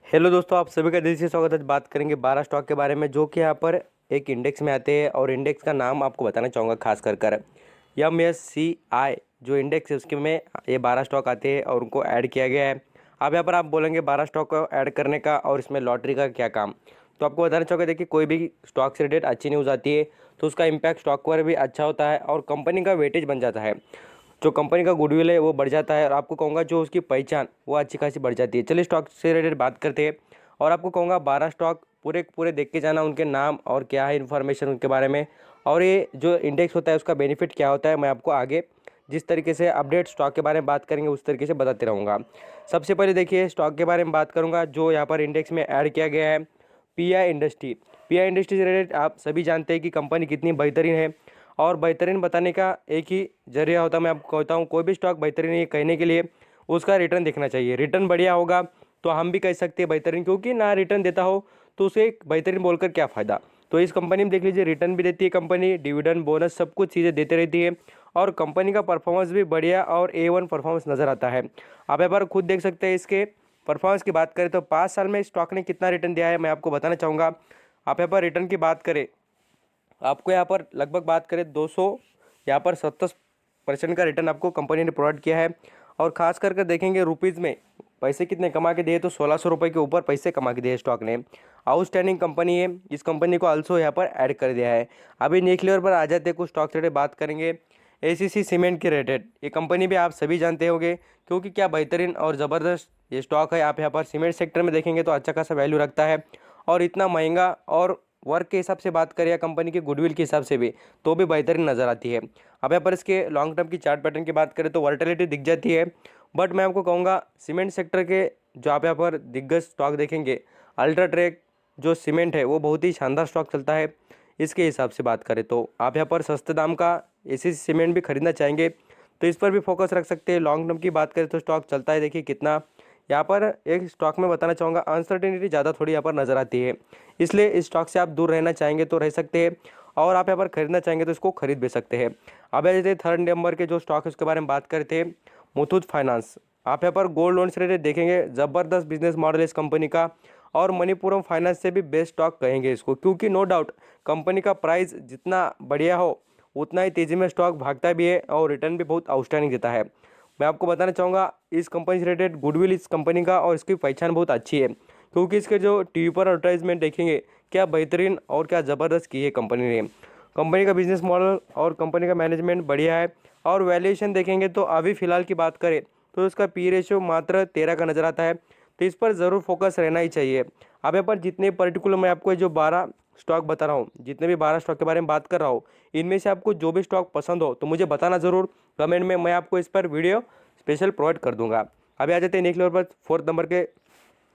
Hello दोस्तों, आप सभी का दिल से स्वागत है। आज बात करेंगे 12 स्टॉक के बारे में जो कि यहाँ पर एक इंडेक्स में आते हैं और इंडेक्स का नाम आपको बताना चाहूँगा खास कर MSCI जो इंडेक्स है उसके में ये 12 स्टॉक आते हैं और उनको ऐड किया गया है। अब यहाँ पर आप बोलेंगे 12 स्टॉक को ऐड करने का और इसमें लॉटरी का क्या काम। तो आपको बताना चाहूँगा, देखिए कोई भी स्टॉक से रिलेटेड अच्छी न्यूज़ आती है तो उसका इम्पैक्ट स्टॉक पर भी अच्छा होता है और कंपनी का वेटेज बन जाता है। जो कंपनी का गुडविल है वो बढ़ जाता है और आपको कहूँगा जो उसकी पहचान वो अच्छी खासी बढ़ जाती है। चलिए स्टॉक से रिलेटेड बात करते हैं और आपको कहूँगा 12 स्टॉक पूरे पूरे देख के जाना, उनके नाम और क्या है इन्फॉर्मेशन उनके बारे में, और ये जो इंडेक्स होता है उसका बेनिफिट क्या होता है मैं आपको आगे जिस तरीके से अपडेट स्टॉक के बारे में बात करेंगे उस तरीके से बताते रहूँगा। सबसे पहले देखिए स्टॉक के बारे में बात करूँगा जो यहाँ पर इंडेक्स में ऐड किया गया है, पीआई इंडस्ट्री। पीआई इंडस्ट्री से रिलेटेड आप सभी जानते हैं कि कंपनी कितनी बेहतरीन है और बेहतरीन बताने का एक ही जरिया होता है। मैं आपको कहता हूँ कोई भी स्टॉक बेहतरीन है कहने के लिए उसका रिटर्न देखना चाहिए। रिटर्न बढ़िया होगा तो हम भी कह सकते हैं बेहतरीन, क्योंकि ना रिटर्न देता हो तो उसे बेहतरीन बोलकर क्या फ़ायदा। तो इस कंपनी में देख लीजिए रिटर्न भी देती है कंपनी, डिविडेंड बोनस सब कुछ चीज़ें देते रहती है और कंपनी का परफॉर्मेंस भी बढ़िया और A1 परफॉर्मेंस नज़र आता है। आप एक बार खुद देख सकते हैं। इसके परफॉर्मेंस की बात करें तो 5 साल में स्टॉक ने कितना रिटर्न दिया है मैं आपको बताना चाहूँगा। आप यहाँ पर रिटर्न की बात करें, आपको यहाँ पर लगभग बात करें 200 यहाँ पर 70% का रिटर्न आपको कंपनी ने प्रोवाइड किया है। और खास कर देखेंगे रुपीज़ में पैसे कितने कमा के दिए तो 1600 रुपये के ऊपर पैसे कमा के दिए स्टॉक ने। आउटस्टैंडिंग कंपनी है, इस कंपनी को आल्सो यहाँ पर ऐड कर दिया है। अभी नेक्स्ट लेवल पर आ जाते हैं, कुछ स्टॉक से बात करेंगे। ACC सीमेंट के रिलेटेड, ये कंपनी भी आप सभी जानते होंगे क्योंकि क्या बेहतरीन और ज़बरदस्त ये स्टॉक है। आप यहाँ पर सीमेंट सेक्टर में देखेंगे तो अच्छा खासा वैल्यू रखता है और इतना महंगा और वर्क के हिसाब से बात करें या कंपनी के गुडविल के हिसाब से भी तो भी बेहतरीन नज़र आती है। अब यहाँ पर इसके लॉन्ग टर्म की चार्ट पैटर्न की बात करें तो वॉलेटिलिटी दिख जाती है, बट मैं आपको कहूँगा सीमेंट सेक्टर के जो आप यहाँ पर दिग्गज स्टॉक देखेंगे, अल्ट्राटेक जो सीमेंट है वो बहुत ही शानदार स्टॉक चलता है। इसके हिसाब से बात करें तो आप यहाँ पर सस्ते दाम का ACC सीमेंट भी खरीदना चाहेंगे तो इस पर भी फोकस रख सकते हैं। लॉन्ग टर्म की बात करें तो स्टॉक चलता है, देखिए कितना यहाँ पर एक स्टॉक में बताना चाहूँगा अनसर्टेनिटी ज़्यादा थोड़ी यहाँ पर नज़र आती है, इसलिए इस स्टॉक से आप दूर रहना चाहेंगे तो रह सकते हैं और आप यहाँ पर खरीदना चाहेंगे तो इसको खरीद भी सकते हैं। अब जैसे थर्ड नंबर के जो स्टॉक है उसके बारे में बात करते हैं, मुथूट फाइनेंस। आप यहाँ पर गोल्ड लोन से रिलेटेड देखेंगे, ज़बरदस्त बिजनेस मॉडल है इस कंपनी का और मणिपुरम फाइनेंस से भी बेस्ट स्टॉक कहेंगे इसको, क्योंकि नो डाउट कंपनी का प्राइस जितना बढ़िया हो उतना ही तेज़ी में स्टॉक भागता भी है और रिटर्न भी बहुत आउटस्टैंडिंग देता है। मैं आपको बताना चाहूँगा इस कंपनी से रिलेटेड गुडविल इस कंपनी का और इसकी पहचान बहुत अच्छी है, क्योंकि इसके जो टीवी पर एडवर्टाइजमेंट देखेंगे क्या बेहतरीन और क्या ज़बरदस्त की है कंपनी ने। कंपनी का बिजनेस मॉडल और कंपनी का मैनेजमेंट बढ़िया है और वैल्यूएशन देखेंगे तो अभी फ़िलहाल की बात करें तो इसका पी रेशियो मात्र 13 का नज़र आता है, तो इस पर ज़रूर फोकस रहना ही चाहिए। अब यहाँ पर जितने पर्टिकुलर मैं आपको जो 12 स्टॉक बता रहा हूँ, जितने भी 12 स्टॉक के बारे में बात कर रहा हूँ, इनमें से आपको जो भी स्टॉक पसंद हो तो मुझे बताना ज़रूर कमेंट में, मैं आपको इस पर वीडियो स्पेशल प्रोवाइड कर दूंगा। अभी आ जाते हैं नेक्स्ट लेवल पर, फोर्थ नंबर के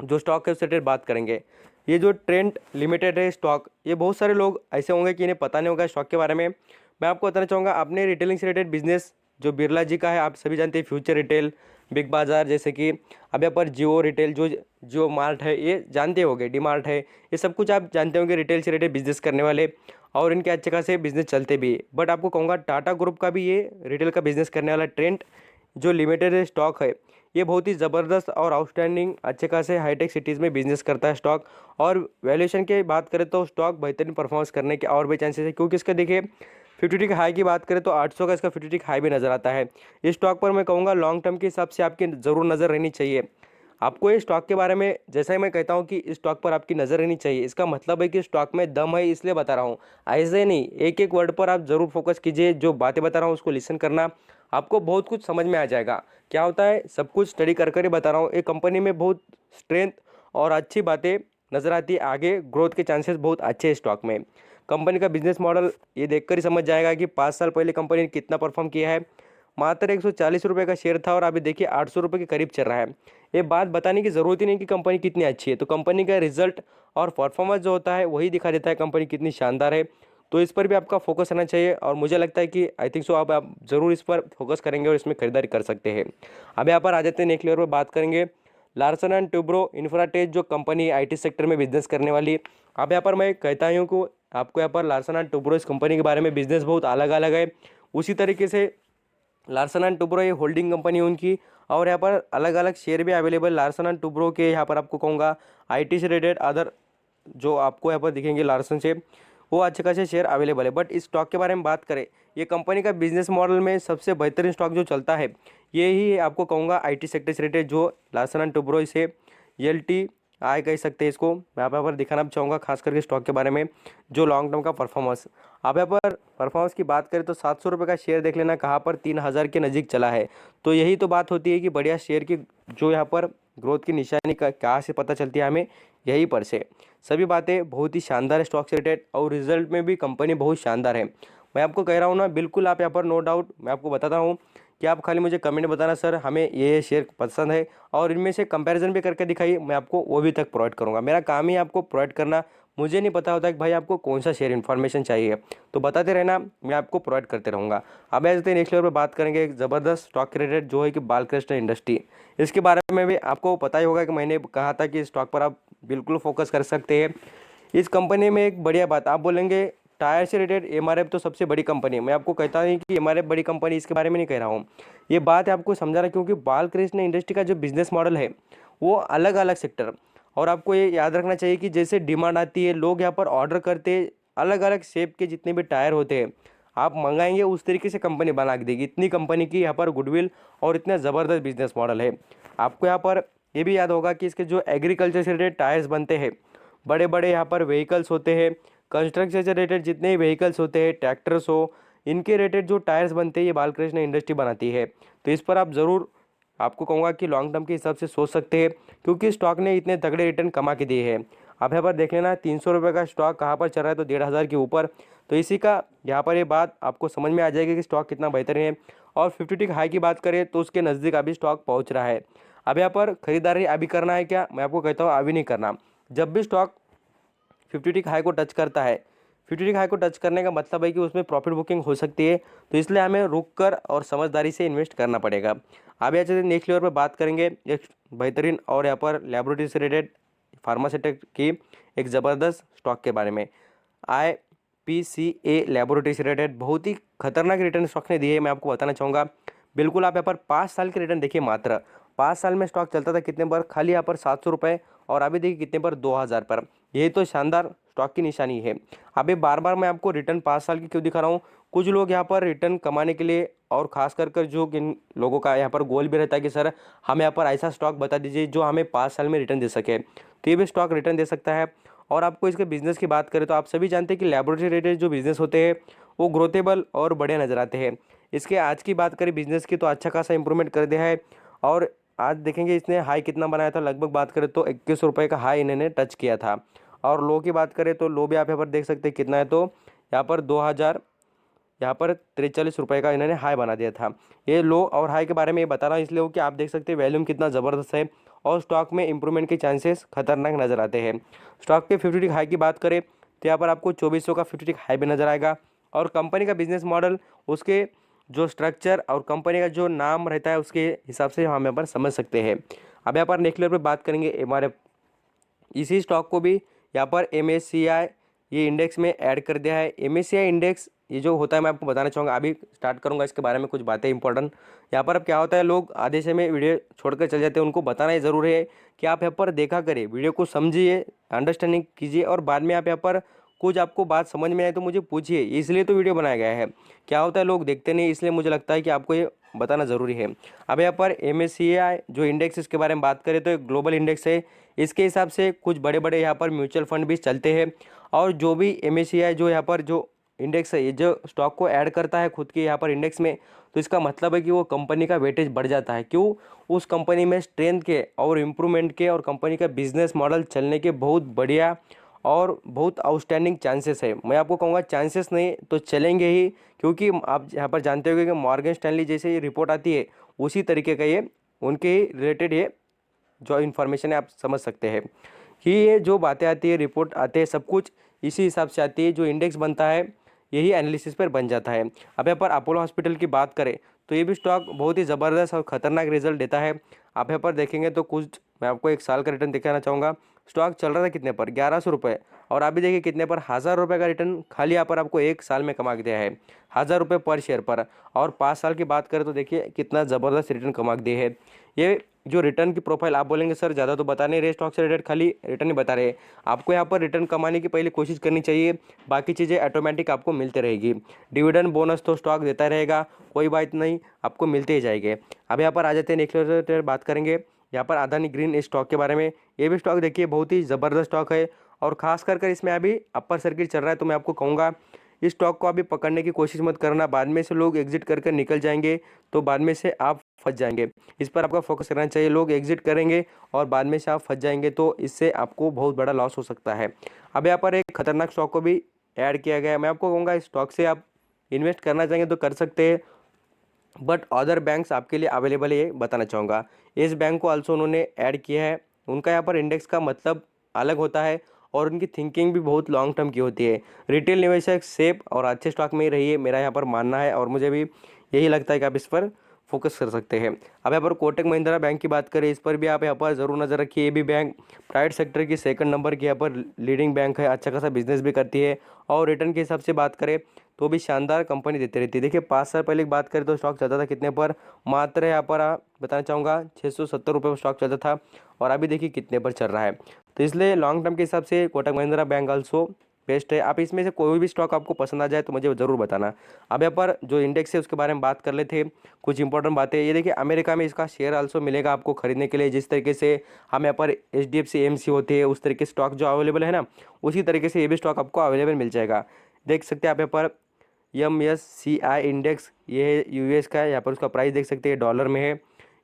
जो स्टॉक है उससे रिलेटेड बात करेंगे। ये जो ट्रेंड लिमिटेड है स्टॉक, ये बहुत सारे लोग ऐसे होंगे कि इन्हें पता नहीं होगा स्टॉक के बारे में। मैं आपको बताना चाहूँगा अपने रिटेलिंग से रिलेटेड बिजनेस जो बिरला जी का है, आप सभी जानते हैं फ्यूचर रिटेल, बिग बाज़ार, जैसे कि अब यहाँ पर जियो रिटेल जो जियो मार्ट है ये जानते होंगे, डी मार्ट है, ये सब कुछ आप जानते होंगे रिटेल से रिलेटेड बिजनेस करने वाले और इनके अच्छे खासे बिजनेस चलते भी है। बट आपको कहूँगा टाटा ग्रुप का भी ये रिटेल का बिजनेस करने वाला ट्रेंड जो लिमिटेड स्टॉक है ये बहुत ही ज़बरदस्त और आउटस्टैंडिंग अच्छे खासे हाईटेक सिटीज़ में बिजनेस करता है स्टॉक। और वैल्यूएशन की बात करें तो स्टॉक बेहतरीन परफॉर्मेंस करने के और भी चांसेस है, क्योंकि इसका देखिए 50 हाई की बात करें तो 800 का इसका 50 हाई भी नज़र आता है। इस स्टॉक पर मैं कहूँगा लॉन्ग टर्म के हिसाब से आपकी ज़रूर नज़र रहनी चाहिए। आपको ये स्टॉक के बारे में जैसा ही मैं कहता हूँ कि इस स्टॉक पर आपकी नज़र रहनी चाहिए, इसका मतलब है कि स्टॉक में दम है, इसलिए बता रहा हूँ। ऐसे नहीं, एक एक वर्ड पर आप ज़रूर फोकस कीजिए, जो बातें बता रहा हूँ उसको लिसन करना, आपको बहुत कुछ समझ में आ जाएगा। क्या होता है सब कुछ स्टडी कर कर ही बता रहा हूँ। एक कंपनी में बहुत स्ट्रेंथ और अच्छी बातें नज़र आती है, आगे ग्रोथ के चांसेस बहुत अच्छे हैं स्टॉक में। कंपनी का बिजनेस मॉडल ये देखकर ही समझ जाएगा कि 5 साल पहले कंपनी ने कितना परफॉर्म किया है। मात्र 140 रुपये का शेयर था और अभी देखिए 800 रुपये के करीब चल रहा है। ये बात बताने की ज़रूरत ही नहीं कि कंपनी कितनी अच्छी है, तो कंपनी का रिजल्ट और परफॉर्मेंस जो होता है वही दिखा देता है कंपनी कितनी शानदार है। तो इस पर भी आपका फोकस रहना चाहिए और मुझे लगता है कि आई थिंक सो आप ज़रूर इस पर फोकस करेंगे और इसमें खरीदारी कर सकते हैं। अब यहाँ पर आ जाते हैं नेक्स्ट लेवल पर बात करेंगे लार्सन एंड टुब्रो इंफ्राटेक जो कंपनी IT सेक्टर में बिजनेस करने वाली। अब यहाँ पर मैं कहता हूँ कि आपको यहाँ पर लार्सन एंड टुब्रो इस कंपनी के बारे में बिजनेस बहुत अलग अलग है। उसी तरीके से लार्सन एंड टुब्रो ये होल्डिंग कंपनी है उनकी, और यहाँ पर अलग अलग शेयर भी अवेलेबल लार्सन एंड टुब्रो के, यहाँ पर आपको कहूँगा IT से रिलेटेड अदर जो आपको यहाँ पर दिखेंगे लार्सन से, वो अच्छे खासे शेयर अवेलेबल है। बट इस स्टॉक के बारे में बात करें, ये कंपनी का बिजनेस मॉडल में सबसे बेहतरीन स्टॉक जो चलता है ये ही आपको कहूँगा IT सेक्टर से रिलेटेड, जो लार्सन एंड टुब्रो इसे LTI कह सकते हैं इसको। मैं यहाँ पर दिखाना चाहूँगा खास करके स्टॉक के बारे में जो लॉन्ग टर्म का परफॉर्मेंस। आप यहाँ पर परफॉर्मेंस की बात करें तो 700 रुपये का शेयर देख लेना, कहाँ पर 3000 के नज़दीक चला है। तो यही तो बात होती है कि बढ़िया शेयर की जो यहाँ पर ग्रोथ की निशानी का कहाँ से पता चलती है हमें, यहीं पर से। सभी बातें बहुत ही शानदार है स्टॉक से रिलेटेड, और रिजल्ट में भी कंपनी बहुत शानदार है। मैं आपको कह रहा हूँ ना, बिल्कुल आप यहाँ पर नो डाउट मैं आपको बताता हूँ कि आप खाली मुझे कमेंट बताना सर हमें ये शेयर पसंद है, और इनमें से कंपैरिजन भी करके दिखाइए, मैं आपको वो भी तक प्रोवाइड करूँगा। मेरा काम ही आपको प्रोवाइड करना। मुझे नहीं पता होता कि भाई आपको कौन सा शेयर इन्फॉर्मेशन चाहिए, तो बताते रहना, मैं आपको प्रोवाइड करते रहूँगा। अब ऐसे नेक्स्ट लेवल पर बात करेंगे एक ज़बरदस्त स्टॉक रिलेटेड जो है कि बालकृष्ण इंडस्ट्री। इसके बारे में भी आपको पता ही होगा कि मैंने कहा था कि स्टॉक पर आप बिल्कुल फोकस कर सकते हैं। इस कंपनी में एक बढ़िया बात, आप बोलेंगे टायर से रिलेटेड MRF तो सबसे बड़ी कंपनी है। मैं आपको कहता नहीं कि MRF बड़ी कंपनी, इसके बारे में नहीं कह रहा हूँ। ये बात है आपको समझा रहा, क्योंकि बालकृष्ण इंडस्ट्री का जो बिजनेस मॉडल है वो अलग अलग सेक्टर, और आपको ये याद रखना चाहिए कि जैसे डिमांड आती है लोग यहाँ पर ऑर्डर करते, अलग अलग शेप के जितने भी टायर होते हैं आप मंगाएंगे उस तरीके से कंपनी बना के देगी। इतनी कंपनी की यहाँ पर गुडविल और इतना ज़बरदस्त बिजनेस मॉडल है। आपको यहाँ पर ये भी याद होगा कि इसके जो एग्रीकल्चर से रिलेटेड टायर्स बनते हैं, बड़े बड़े यहाँ पर व्हीकल्स होते हैं, कंस्ट्रक्शन से रिलेटेड जितने भी व्हीकल्स होते हैं, ट्रैक्टर्स हो, इनके रिलेटेड जो टायर्स बनते हैं ये बालकृष्ण इंडस्ट्री बनाती है। तो इस पर आप ज़रूर, आपको कहूँगा कि लॉन्ग टर्म के हिसाब से सोच सकते हैं, क्योंकि स्टॉक ने इतने तगड़े रिटर्न कमा के दिए हैं। आप यहाँ पर देख लेना 300 रुपये का स्टॉक कहाँ पर चल रहा है, तो 1500 के ऊपर। तो इसी का यहाँ पर ये बात आपको समझ में आ जाएगी कि स्टॉक कितना बेहतरीन है। और 50 टिक हाई की बात करें तो उसके नज़दीक अभी स्टॉक पहुँच रहा है। अब यहाँ पर खरीदारी अभी करना है क्या, मैं आपको कहता हूँ अभी नहीं करना। जब भी स्टॉक 50 टिक हाई को टच करता है, 50 टिक हाई को टच करने का मतलब है कि उसमें प्रॉफिट बुकिंग हो सकती है, तो इसलिए हमें रुक कर और समझदारी से इन्वेस्ट करना पड़ेगा। अब यहाँ से नेक्स्ट लेवल पर बात करेंगे एक बेहतरीन और यहाँ पर लैबोरेटरी से रिलेटेड फार्मास्यूटिक की एक ज़बरदस्त स्टॉक के बारे में। IPCA लैबोरेटरी से रिलेटेड बहुत ही खतरनाक रिटर्न स्टॉक ने दिए है, मैं आपको बताना चाहूँगा। बिल्कुल आप यहाँ पर 5 साल के रिटर्न देखिए, मात्र 5 साल में स्टॉक चलता था कितने पर, खाली यहाँ पर 700 रुपये, और अभी देखिए कितने पर, 2000 पर। यही तो शानदार स्टॉक की निशानी है। अभी बार बार मैं आपको रिटर्न 5 साल की क्यों दिखा रहा हूँ, कुछ लोग यहाँ पर रिटर्न कमाने के लिए, और खास कर जो किन लोगों का यहाँ पर गोल भी रहता है कि सर हमें यहाँ पर ऐसा स्टॉक बता दीजिए जो हमें 5 साल में रिटर्न दे सके, तो ये भी स्टॉक रिटर्न दे सकता है। और आपको इसके बिजनेस की बात करें तो आप सभी जानते हैं कि लैबोरेटरी रिलेटेड जो बिजनेस होते हैं वो ग्रोथेबल और बढ़िया नजर आते हैं। इसके आज की बात करें बिजनेस की तो अच्छा खासा इंप्रूवमेंट कर दिया है, और आज देखेंगे इसने हाई कितना बनाया था, लगभग बात करें तो 21 रुपये का हाई इन्होंने टच किया था। और लो की बात करें तो लो भी आप यहाँ पर देख सकते हैं कितना है, तो यहाँ पर 43 रुपये का इन्होंने हाई बना दिया था। ये लो और हाई के बारे में ये बता रहा हूँ इसलिए कि आप देख सकते हैं वैल्यूम कितना ज़बरदस्त है, और स्टॉक में इंप्रूवमेंट के चांसेस खतरनाक नज़र आते हैं। स्टॉक के 50 टिक हाई की बात करें तो यहाँ पर आपको 2400 का 50 टिक हाई भी नज़र आएगा। और कंपनी का बिजनेस मॉडल, उसके जो स्ट्रक्चर और कंपनी का जो नाम रहता है उसके हिसाब से हम यहाँ पर समझ सकते हैं। अब यहाँ पर नेक्स्ट लेवल पर बात करेंगे MRF। इसी स्टॉक को भी यहाँ पर MSCI ये इंडेक्स में ऐड कर दिया है। MSCI इंडेक्स ये जो होता है मैं आपको बताना चाहूँगा, अभी स्टार्ट करूँगा इसके बारे में कुछ बातें इंपॉर्टेंट। यहाँ पर अब क्या होता है, लोग आधे से में वीडियो छोड़कर चल जाते हैं, उनको बताना ये ज़रूरी है कि आप यहाँ पर देखा करें, वीडियो को समझिए, अंडरस्टैंडिंग कीजिए, और बाद में आप यहाँ पर कुछ आपको बात समझ में आए तो मुझे पूछिए, इसलिए तो वीडियो बनाया गया है। क्या होता है लोग देखते नहीं, इसलिए मुझे लगता है कि आपको ये बताना ज़रूरी है। अब यहाँ पर MSCI जो इंडेक्स इसके बारे में बात करें तो एक ग्लोबल इंडेक्स है। इसके हिसाब से कुछ बड़े बड़े यहाँ पर म्यूचुअल फंड भी चलते हैं, और जो भी MSCI जो यहाँ पर जो इंडेक्स है, ये जो स्टॉक को ऐड करता है खुद के यहाँ पर इंडेक्स में, तो इसका मतलब है कि वो कंपनी का वेटेज बढ़ जाता है। क्यों, उस कंपनी में स्ट्रेंथ के और इम्प्रूवमेंट के और कंपनी का बिजनेस मॉडल चलने के बहुत बढ़िया और बहुत आउटस्टैंडिंग चांसेस है। मैं आपको कहूँगा चांसेस नहीं तो चलेंगे ही, क्योंकि आप यहाँ पर जानते होंगे कि मॉर्गन स्टैनली जैसे ये रिपोर्ट आती है उसी तरीके का ये उनके रिलेटेड ये जो इन्फॉर्मेशन है आप समझ सकते हैं कि ये जो बातें आती है, रिपोर्ट आते हैं, सब कुछ इसी हिसाब से आती है। जो इंडेक्स बनता है यही एनालिसिस पर बन जाता है। अब यहाँ पर अपोलो हॉस्पिटल की बात करें तो ये भी स्टॉक बहुत ही ज़बरदस्त और ख़तरनाक रिजल्ट देता है। आप यहाँ पर देखेंगे तो कुछ मैं आपको 1 साल का रिटर्न दिखाना चाहूँगा। स्टॉक चल रहा था कितने पर, 1100 रुपये, और अभी देखिए कितने पर, 1000 रुपये का रिटर्न खाली यहाँ पर आपको 1 साल में कमा के दिया है, 1000 रुपये पर शेयर पर। और 5 साल की बात करें तो देखिए कितना ज़बरदस्त रिटर्न कमा के दिए है। ये जो रिटर्न की प्रोफाइल, आप बोलेंगे सर ज़्यादा तो बता नहीं रहे स्टॉक से रिलेटेड, खाली रिटर्न ही बता रहे हैं। आपको यहाँ पर रिटर्न कमाने की पहले कोशिश करनी चाहिए, बाकी चीज़ें ऑटोमेटिक आपको मिलते रहेगी। डिविडेंड बोनस तो स्टॉक देता रहेगा, कोई बात नहीं, आपको मिलते ही जाएंगे। अब यहाँ पर आ जाते हैं नेक्स्ट बात करेंगे यहाँ पर अदानी ग्रीन इस स्टॉक के बारे में। ये भी स्टॉक देखिए बहुत ही ज़बरदस्त स्टॉक है, और खास कर इसमें अभी अपर सर्किट चल रहा है, तो मैं आपको कहूँगा इस स्टॉक को अभी पकड़ने की कोशिश मत करना, बाद में से लोग एग्जिट करके निकल जाएंगे, तो बाद में से आप फंस जाएंगे। इस पर आपका फोकस करना चाहिए, लोग एग्जिट करेंगे और बाद में से आप फंस जाएंगे, तो इससे आपको बहुत बड़ा लॉस हो सकता है। अब यहाँ पर एक खतरनाक स्टॉक को भी ऐड किया गया है, मैं आपको कहूँगा इस स्टॉक से आप इन्वेस्ट करना चाहेंगे तो कर सकते हैं, बट अदर बैंक्स आपके लिए अवेलेबल है, ये बताना चाहूँगा। इस बैंक को आल्सो उन्होंने ऐड किया है। उनका यहाँ पर इंडेक्स का मतलब अलग होता है, और उनकी थिंकिंग भी बहुत लॉन्ग टर्म की होती है। रिटेल निवेशक सेफ और अच्छे स्टॉक में ही रहिए, मेरा यहाँ पर मानना है, और मुझे भी यही लगता है कि आप इस पर फोकस कर सकते हैं। अब यहाँ पर कोटक महिंद्रा बैंक की बात करें, इस पर भी आप यहाँ पर ज़रूर नज़र रखिए। ये भी बैंक प्राइवेट सेक्टर की सेकंड नंबर की यहाँ पर लीडिंग बैंक है, अच्छा खासा बिजनेस भी करती है, और रिटर्न के हिसाब से बात करें तो भी शानदार कंपनी देती रहती है। देखिए 5 साल पहले की बात करें तो स्टॉक चलता था कितने पर, मात्र यहाँ पर बताना चाहूँगा 670 रुपये पर स्टॉक चलता था, और अभी देखिए कितने पर चल रहा है। तो इसलिए लॉन्ग टर्म के हिसाब से Kotak Mahindra bank also best है। आप इसमें से कोई भी स्टॉक आपको पसंद आ जाए तो मुझे ज़रूर बताना। अब यहाँ पर जो इंडेक्स है उसके बारे में बात कर लेते हैं, कुछ इंपॉर्टेंट बातें। ये देखिए अमेरिका में इसका शेयर आल्सो मिलेगा आपको खरीदने के लिए, जिस तरीके से हम यहाँ पर HDFC AMC होते हैं उस तरीके से स्टॉक जो अवेलेबल है ना, उसी तरीके से ये भी स्टॉक आपको अवेलेबल मिल जाएगा। देख सकते हैं आप यहाँ पर MSCI इंडेक्स, ये है US का है, यहाँ पर उसका प्राइस देख सकते हैं डॉलर में है,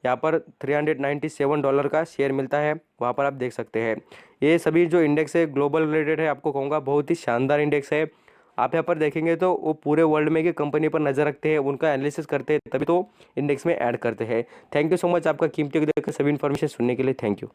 यहाँ पर $397 का शेयर मिलता है, वहाँ पर आप देख सकते हैं। ये सभी जो इंडेक्स है ग्लोबल रिलेटेड है, आपको कहूँगा बहुत ही शानदार इंडेक्स है। आप यहाँ पर देखेंगे तो वो पूरे वर्ल्ड में की कंपनी पर नज़र रखते हैं, उनका एनालिसिस करते हैं, तभी तो इंडेक्स में ऐड करते हैं। थैंक यू सो मच आपका कीमती वक्त देकर सभी इन्फॉर्मेशन सुनने के लिए, थैंक यू।